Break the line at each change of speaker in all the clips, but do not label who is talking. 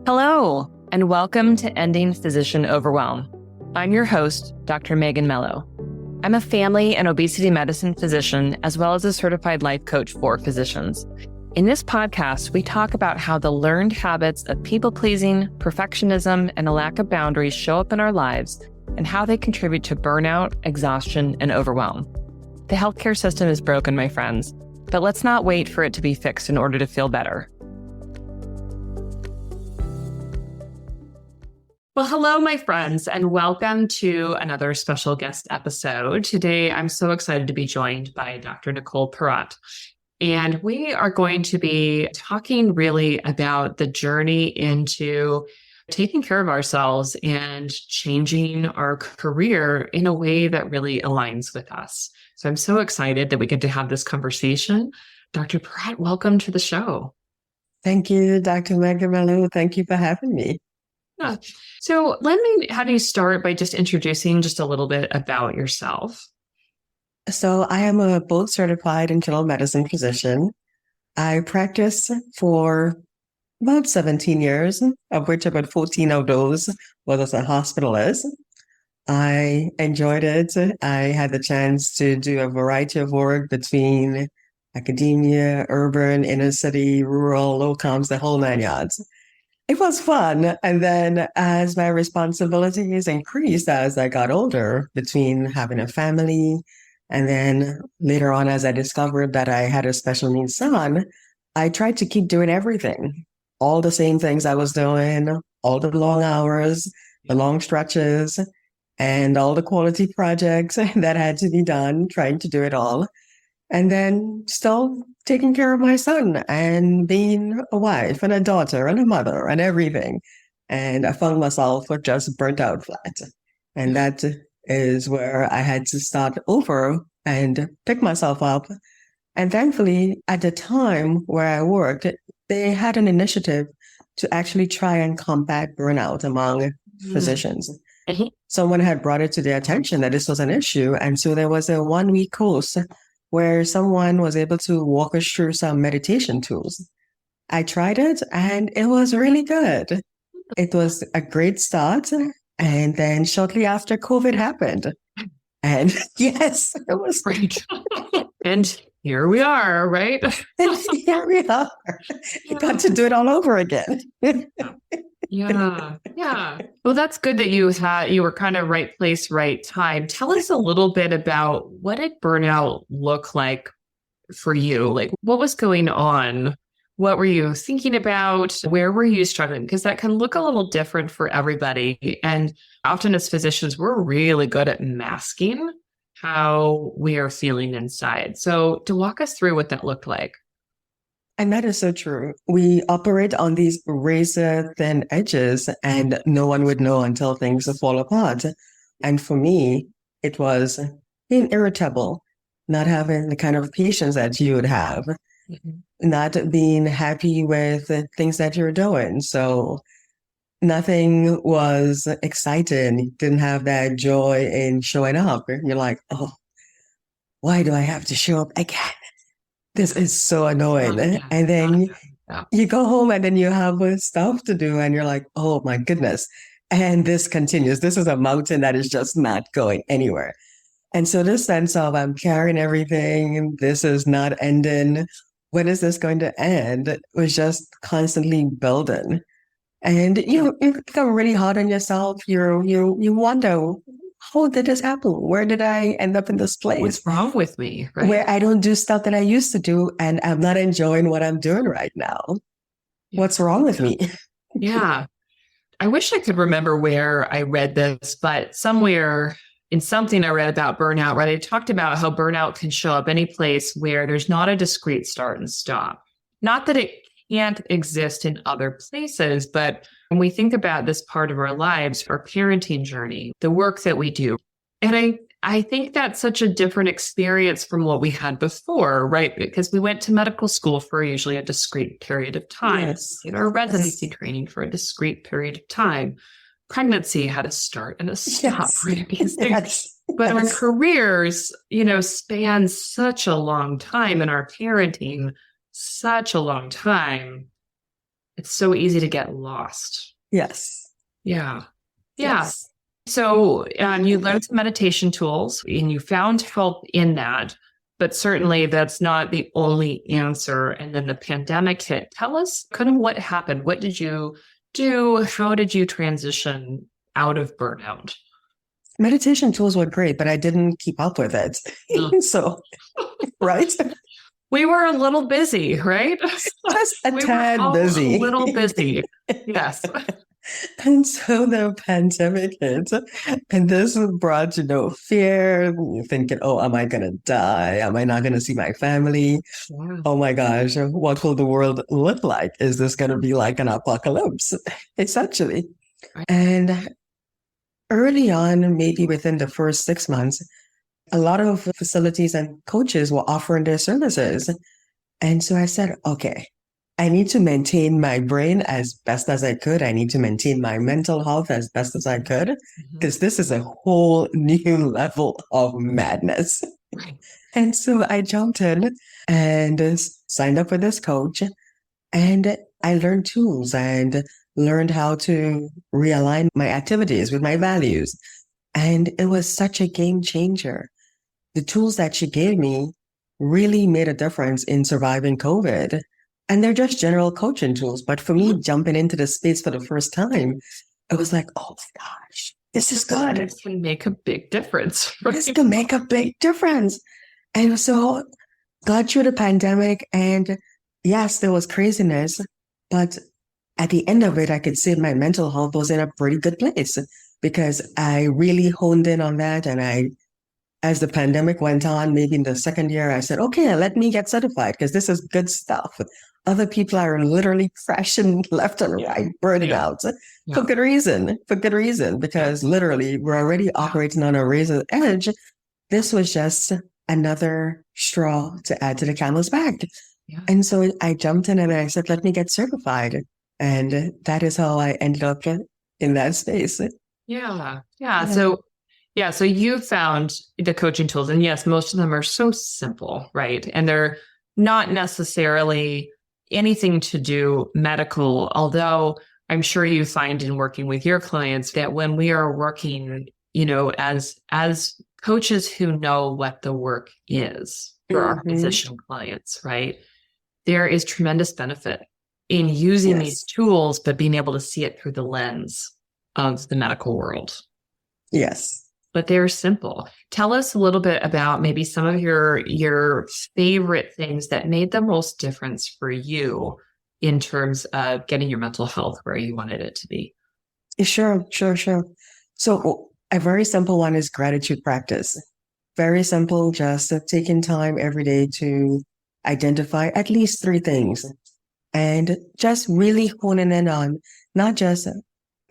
Hello, and welcome to Ending Physician Overwhelm. I'm your host, Dr. Megan Mello. I'm a family and obesity medicine physician, as well as a certified life coach for physicians. In this podcast, we talk about how the learned habits of people-pleasing, perfectionism, and a lack of boundaries show up in our lives and how they contribute to burnout, exhaustion, and overwhelm. The healthcare system is broken, my friends, but let's not wait for it to be fixed in order to feel better. Well, hello, my friends, and welcome to another special guest episode. Today, I'm so excited to be joined by Dr. Nicole Perrotte. And we are going to be talking really about the journey into taking care of ourselves and changing our career in a way that really aligns with us. So I'm so excited that we get to have this conversation. Dr. Perrotte, welcome to the show.
Thank you, Dr. Megan Mello. Thank you for having me.
Yeah. So let me have you start by just introducing just a little bit about yourself.
So I am a board certified internal medicine physician. I practiced for about 17 years, of which about 14 of those was as a hospitalist. I enjoyed it. I had the chance to do a variety of work between academia, urban, inner city, rural, locums, the whole nine yards. It was fun. And then as my responsibilities increased as I got older, between having a family, and then later on, as I discovered that I had a special needs son, I tried to keep doing everything, all the same things I was doing, all the long hours, the long stretches, and all the quality projects that had to be done, trying to do it all. And then still taking care of my son and being a wife and a daughter and a mother and everything. And I found myself just burnt out flat. And that is where I had to start over and pick myself up. And thankfully, at the time where I worked, they had an initiative to actually try and combat burnout among physicians. Someone had brought it to their attention that this was an issue. And so there was a 1-week course where someone was able to walk us through some meditation tools. I tried it and it was really good. It was a great start. And then shortly after, COVID happened. And yes, it was
great. And here we are, right?
Here we are. You got to do it all over again.
Yeah. Well, that's good that you were kind of right place, right time. Tell us a little bit about what did burnout look like for you? Like, what was going on? What were you thinking about? Where were you struggling? Because that can look a little different for everybody. And often as physicians, we're really good at masking how we are feeling inside. So to walk us through what that looked like.
And that is so true. We operate on these razor thin edges and no one would know until things fall apart. And for me, it was being irritable, not having the kind of patience that you would have, not being happy with things that you're doing. So nothing was exciting, didn't have that joy in showing up. You're like, oh, why do I have to show up again? This is so annoying. And then you go home and then you have stuff to do and you're like, oh my goodness. And this continues. This is a mountain that is just not going anywhere. And so this sense of I'm carrying everything, this is not ending. When is this going to end? Was just constantly building. And you become really hard on yourself. You wonder, how did this happen? Where did I end up in this place?
What's wrong with me? Right?
Where I don't do stuff that I used to do and I'm not enjoying what I'm doing right now. What's wrong with me?
Yeah. I wish I could remember where I read this, but somewhere in something I read about burnout, right? I talked about how burnout can show up any place where there's not a discrete start and stop. Not that it can't exist in other places, but when we think about this part of our lives, our parenting journey, the work that we do, and I think that's such a different experience from what we had before, right? Because we went to medical school for usually a discrete period of time.
Yes.
We did our residency training for a discrete period of time. Pregnancy had a start and a stop, right? But our careers, span such a long time, and our parenting such a long time. It's so easy to get lost.
Yes.
Yeah. Yeah.
Yes.
So you learned some meditation tools and you found help in that, but certainly that's not the only answer. And then the pandemic hit. Tell us kind of what happened. What did you do? How did you transition out of burnout?
Meditation tools were great, but I didn't keep up with it.
Mm.
So, right?
We were a little busy, right?
Just a
We were
tad
all
busy.
a little busy. Yes.
And so the pandemic hit, and this brought, fear. You're thinking, oh, am I going to die? Am I not going to see my family?
Yeah.
Oh my gosh, what will the world look like? Is this going to be like an apocalypse? Essentially.
Right.
And early on, maybe within the first 6 months, a lot of facilities and coaches were offering their services. And so I said, okay, I need to maintain my brain as best as I could. I need to maintain my mental health as best as I could, because this is a whole new level of madness.
Right.
And so I jumped in and signed up with this coach, and I learned tools and learned how to realign my activities with my values. And it was such a game changer. The tools that she gave me really made a difference in surviving COVID. And they're just general coaching tools. But for me, jumping into the space for the first time, it was like, oh my gosh, this is good.
This can make a big difference. Right?
This can make a big difference. And so got through the pandemic, and yes, there was craziness, but at the end of it, I could say my mental health was in a pretty good place because I really honed in on that. And as the pandemic went on, maybe in the second year, I said, okay, let me get certified because this is good stuff. Other people are literally crashing left and right, burning out for good reason, because literally we're already operating on a razor edge. This was just another straw to add to the camel's back. Yeah. And so I jumped in and I said, let me get certified. And that is how I ended up in that space.
Yeah. So you found the coaching tools, and yes, most of them are so simple, right? And they're not necessarily anything to do medical, although I'm sure you find in working with your clients that when we are working, as coaches who know what the work is for our physician clients, right? There is tremendous benefit in using these tools, but being able to see it through the lens of the medical world.
Yes.
But they're simple. Tell us a little bit about maybe some of your favorite things that made the most difference for you in terms of getting your mental health where you wanted it to be.
Sure. So a very simple one is gratitude practice. Very simple, just taking time every day to identify at least 3 things and just really honing in on not just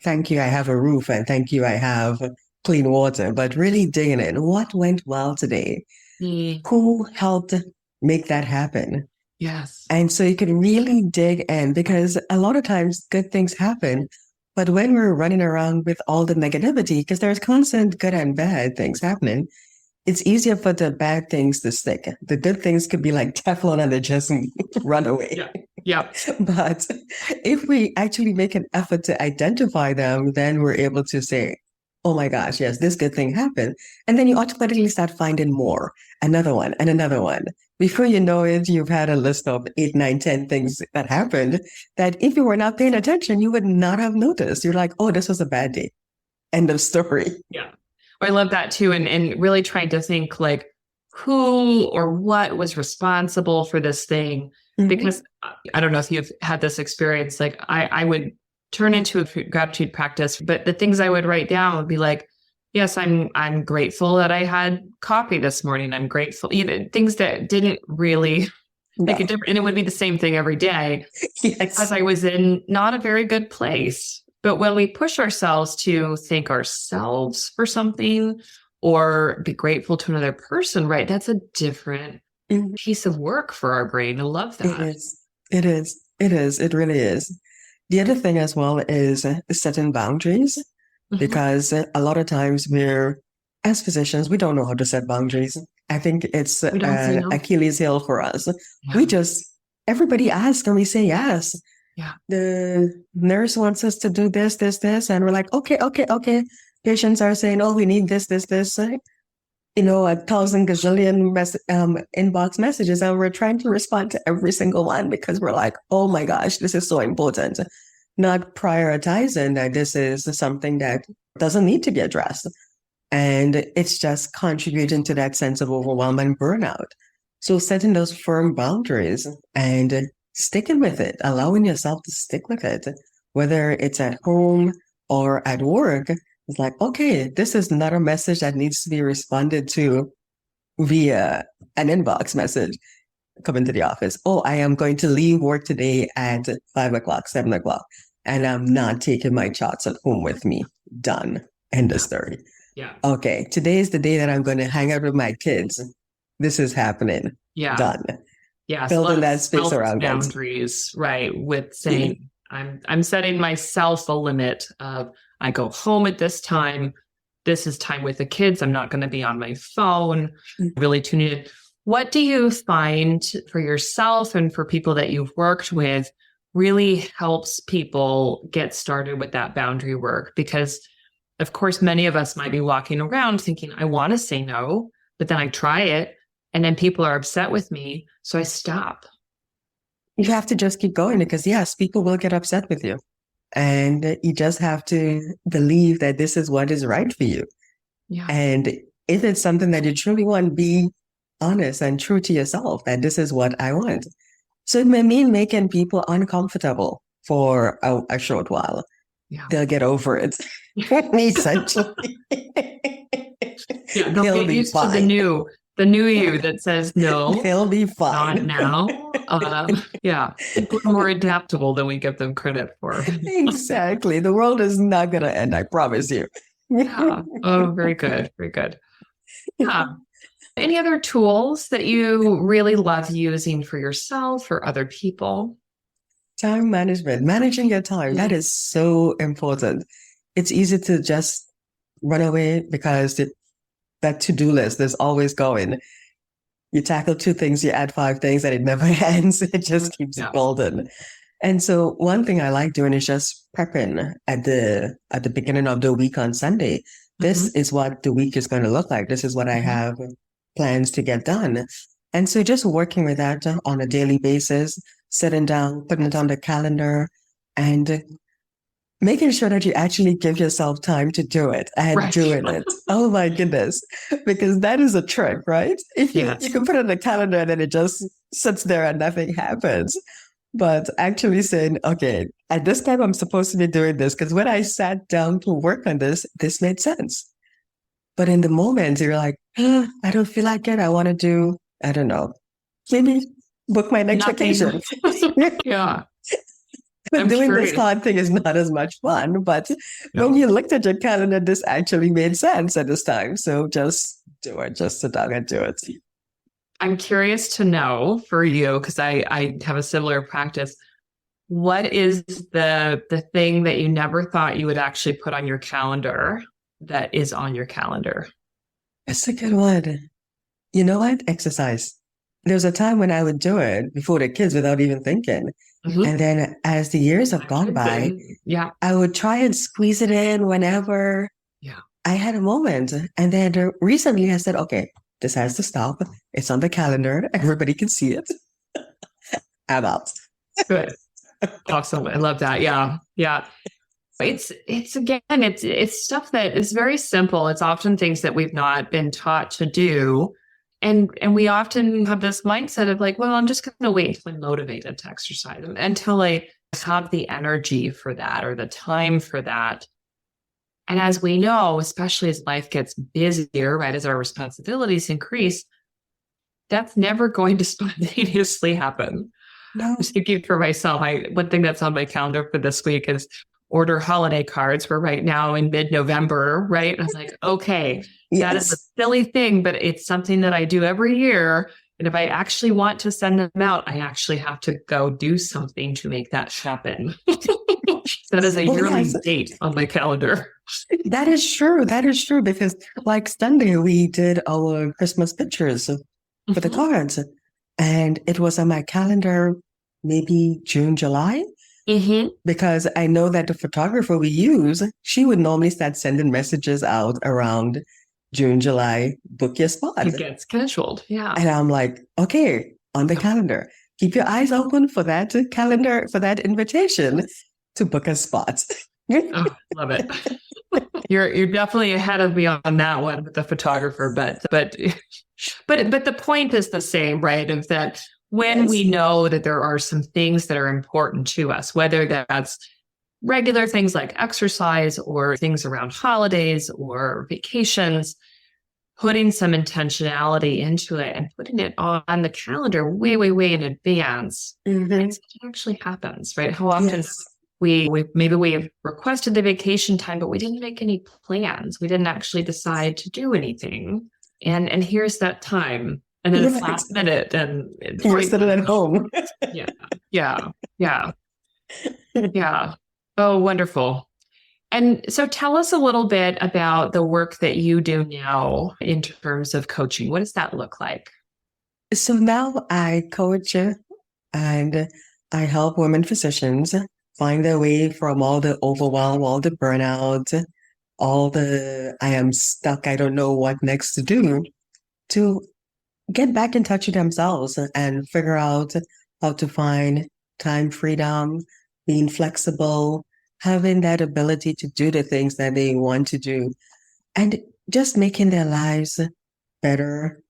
thank you, I have a roof, and thank you, I have clean water, but really digging in. What went well today? Who helped make that happen?
Yes.
And so you can really dig in, because a lot of times good things happen, but when we're running around with all the negativity, because there's constant good and bad things happening, it's easier for the bad things to stick. The good things could be like Teflon and they just run away.
Yeah.
But if we actually make an effort to identify them, then we're able to say, oh my gosh, yes, this good thing happened. And then you automatically start finding more, another one and another one. Before you know it, you've had a list of 8, 9, 10 things that happened that if you were not paying attention, you would not have noticed. You're like, oh, this was a bad day. End of story.
Yeah. I love that too. And really trying to think like who or what was responsible for this thing. Because I don't know if you've had this experience, like I would turn into a gratitude practice, but the things I would write down would be like, yes, I'm grateful that I had coffee this morning. I'm grateful, things that didn't really make a difference. And it would be the same thing every day because I was in not a very good place. But when we push ourselves to thank ourselves for something or be grateful to another person, right? That's a different piece of work for our brain. I love that.
It is. It really is. The other thing as well is setting boundaries, because a lot of times as physicians, we don't know how to set boundaries. I think it's Achilles heel for us. Yeah. Everybody asks and we say yes.
Yeah.
The nurse wants us to do this, this, this. And we're like, okay, okay, okay. Patients are saying, oh, we need this, this, this. 1,000 gazillion inbox messages. And we're trying to respond to every single one because we're like, oh my gosh, this is so important. Not prioritizing that this is something that doesn't need to be addressed. And it's just contributing to that sense of overwhelm and burnout. So setting those firm boundaries and sticking with it, allowing yourself to stick with it, whether it's at home or at work, it's like, okay, this is not a message that needs to be responded to via an inbox message. Come into the office. Oh, I am going to leave work today at 5 o'clock, 7 o'clock, and I'm not taking my charts at home with me. Done. End of story.
Yeah.
Okay, today is the day that I'm going to hang out with my kids. This is happening.
Yeah.
Done.
Yeah.
Building that space around
boundaries, right? With saying, I'm setting myself a limit of I go home at this time. This is time with the kids. I'm not going to be on my phone. Really tuning in. What do you find for yourself and for people that you've worked with really helps people get started with that boundary work? Because, of course, many of us might be walking around thinking, I want to say no, but then I try it and then people are upset with me. So I stop.
You have to just keep going because, yes, people will get upset with you. And you just have to believe that this is what is right for you.
Yeah.
And if it's something that you truly want, be honest and true to yourself that this is what I want. So it may mean making people uncomfortable for a short while.
Yeah.
They'll get over it. Essentially.
Yeah, they'll get used to the new you that says no.
They'll be fine.
Not now. Yeah, people are more adaptable than we give them credit for.
Exactly. The world is not going to end, I promise you.
Yeah. Oh, very good. Very good. Yeah. Any other tools that you really love using for yourself or other people?
Time management, managing your time. That is so important. It's easy to just run away because that to-do list is always going. You tackle 2 things, you add 5 things, and it never ends. It just keeps golden. And so one thing I like doing is just prepping at the beginning of the week on Sunday. This is what the week is going to look like. This is what I have plans to get done. And so just working with that on a daily basis, sitting down, putting it on the calendar, and making sure that you actually give yourself time to do it and doing it. Oh my goodness. Because that is a trick, right? If you can put it on the calendar and then it just sits there and nothing happens. But actually saying, okay, at this time I'm supposed to be doing this because when I sat down to work on this made sense. But in the moment, you're like, I don't feel like it. I want to do, I don't know, maybe book my next vacation.
Yeah.
But doing this hard thing is not as much fun. But when you looked at your calendar, this actually made sense at this time. So just do it. Just sit down and do it.
I'm curious to know for you, because I have a similar practice. What is the thing that you never thought you would actually put on your calendar that is on your calendar?
It's a good one. You know what? Exercise. There's a time when I would do it before the kids without even thinking. And then as the years have gone by, I would try and squeeze it in whenever I had a moment. And then recently I said, okay, this has to stop. It's on the calendar. Everybody can see it. I'm out.
Good. Awesome. I love that. Yeah. Yeah. It's stuff that is very simple. It's often things that we've not been taught to do. And we often have this mindset of like, well, I'm just going to wait until I'm motivated to exercise until I have the energy for that or the time for that. And as we know, especially as life gets busier, right, as our responsibilities increase, that's never going to spontaneously happen.
No.
I'm thinking for myself, one thing that's on my calendar for this week is order holiday cards. We're right now in mid-November, right? And I was like, okay, that is a silly thing, but it's something that I do every year. And if I actually want to send them out, I actually have to go do something to make that happen. That is a yearly date on my calendar.
That is true. That is true. Because like Sunday, we did our Christmas pictures for the cards. And it was on my calendar, maybe June, July.
Mm-hmm.
because I know that the photographer we use, she would normally start sending messages out around June, July, book your spot.
It gets scheduled. Yeah.
And I'm like, okay, on the calendar, keep your eyes open for that calendar, for that invitation to book a spot.
Oh, love it. You're definitely ahead of me on that one with the photographer, but the point is the same, right? Of that when
Yes.
we know that there are some things that are important to us, whether that's regular things like exercise or things around holidays or vacations, putting some intentionality into it and putting it on the calendar way, way, way in advance,
Mhm.
it actually happens, right? How often
Yes.
we've requested the vacation time, but we didn't make any plans. We didn't actually decide to do anything. And here's that time. And then it's
Right.
last minute and
You're sitting at home.
yeah, yeah, yeah, yeah. Oh, wonderful. And so tell us a little bit about the work that you do now in terms of coaching. What does that look like?
So now I coach and I help women physicians find their way from all the overwhelm, all the burnout, all the I am stuck, I don't know what next to do, to get back in touch with themselves and figure out how to find time freedom, being flexible, having that ability to do the things that they want to do, and just making their lives better,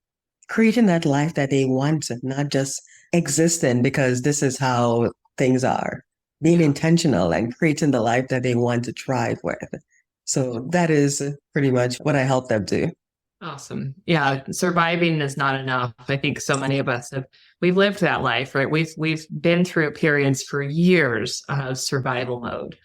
creating that life that they want, not just existing because this is how things are, being intentional and creating the life that they want to thrive with. So that is pretty much what I help them do.
Awesome. Yeah, surviving is not enough. I think so many of us we've lived that life, right? We've been through periods for years of survival mode.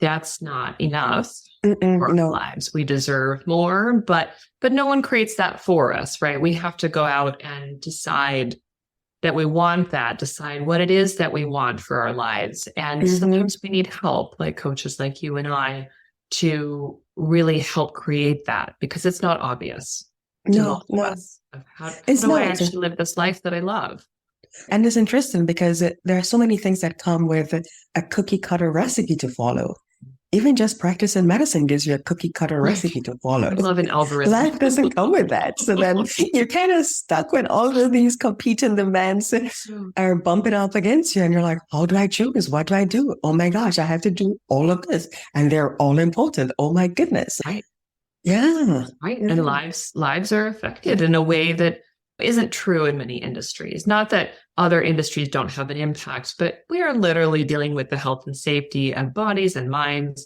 That's not enough for our
No,
lives. We deserve more, but no one creates that for us, right? We have to go out and decide that we want that, decide what it is that we want for our lives. And sometimes we need help, like coaches like you and I, to really help create that because it's not obvious to
no,
most of
no.
us of how
It's
do I
not.
actually live this life that I love?
And it's interesting because there are so many things that come with a cookie cutter recipe to follow. Even just practicing medicine gives you a cookie cutter recipe to follow.
I love an algorithm.
Life doesn't come with that. So then you're kind of stuck when all of these competing demands are bumping up against you. And you're like, how do I choose? What do I do? Oh my gosh, I have to do all of this. And they're all important. Oh my goodness.
Right.
Yeah.
Right.
Yeah.
And lives are affected in a way that isn't true in many industries. Not that other industries don't have an impact, but we are literally dealing with the health and safety of bodies and minds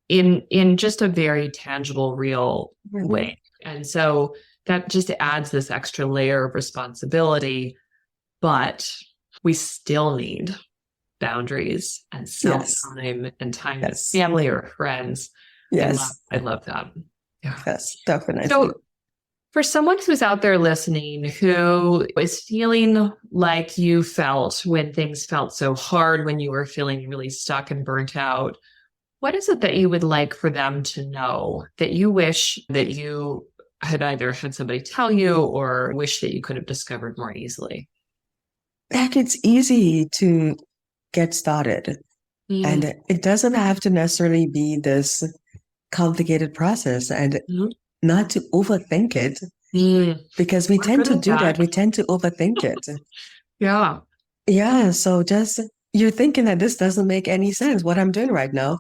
in just a very tangible, real way. And so that just adds this extra layer of responsibility, but we still need boundaries and self-time and time with family or friends.
Yes.
I love that. Yeah.
Yes, definitely.
So for someone who's out there listening who is feeling like you felt when things felt so hard, when you were feeling really stuck and burnt out, what is it that you would like for them to know that you wish that you had either had somebody tell you or wish that you could have discovered more easily?
That it's easy to get started. And it doesn't have to necessarily be this complicated process and not to overthink it because we tend to do that. We tend to overthink it.
Yeah.
Yeah. So just you're thinking that this doesn't make any sense, what I'm doing right now.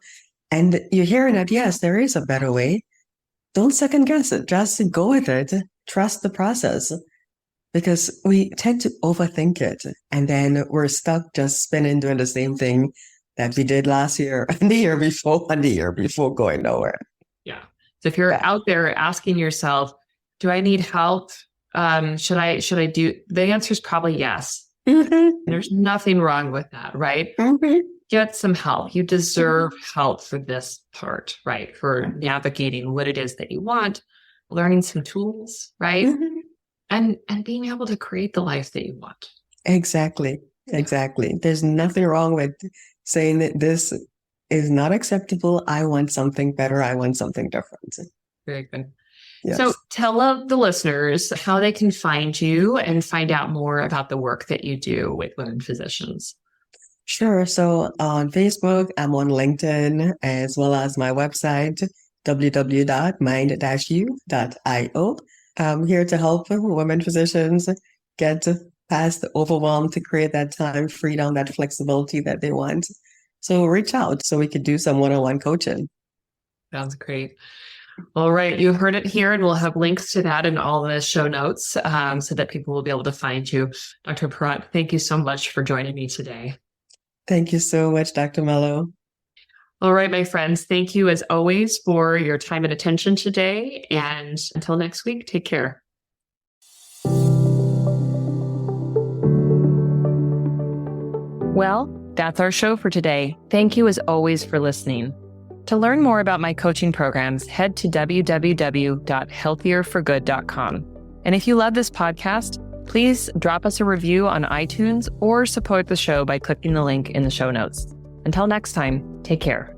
And you're hearing that, yes, there is a better way. Don't second guess it. Just go with it. Trust the process because we tend to overthink it. And then we're stuck just spinning doing the same thing that we did last year and the year before and the year before going nowhere.
Yeah. So if you're out there asking yourself, do I need help? Should I do? The answer is probably yes. There's nothing wrong with that, right? Get some help. You deserve help for this part, right? For navigating what it is that you want, learning some tools, right? And being able to create the life that you want.
Exactly. There's nothing wrong with saying that this is not acceptable. I want something better. I want something different.
Very good.
Yes.
So tell the listeners how they can find you and find out more about the work that you do with women physicians.
Sure. So on Facebook, I'm on LinkedIn as well as my website, www.mind-u.io. I'm here to help women physicians get past the overwhelm to create that time freedom, that flexibility that they want. So reach out so we could do some one-on-one coaching.
Sounds great. All right. You heard it here, and we'll have links to that in all the show notes so that people will be able to find you. Dr. Perrotte, thank you so much for joining me today.
Thank you so much, Dr. Mello.
All right, my friends, thank you as always for your time and attention today. And until next week, take care. Well, that's our show for today. Thank you as always for listening. To learn more about my coaching programs, head to www.healthierforgood.com. And if you love this podcast, please drop us a review on iTunes or support the show by clicking the link in the show notes. Until next time, take care.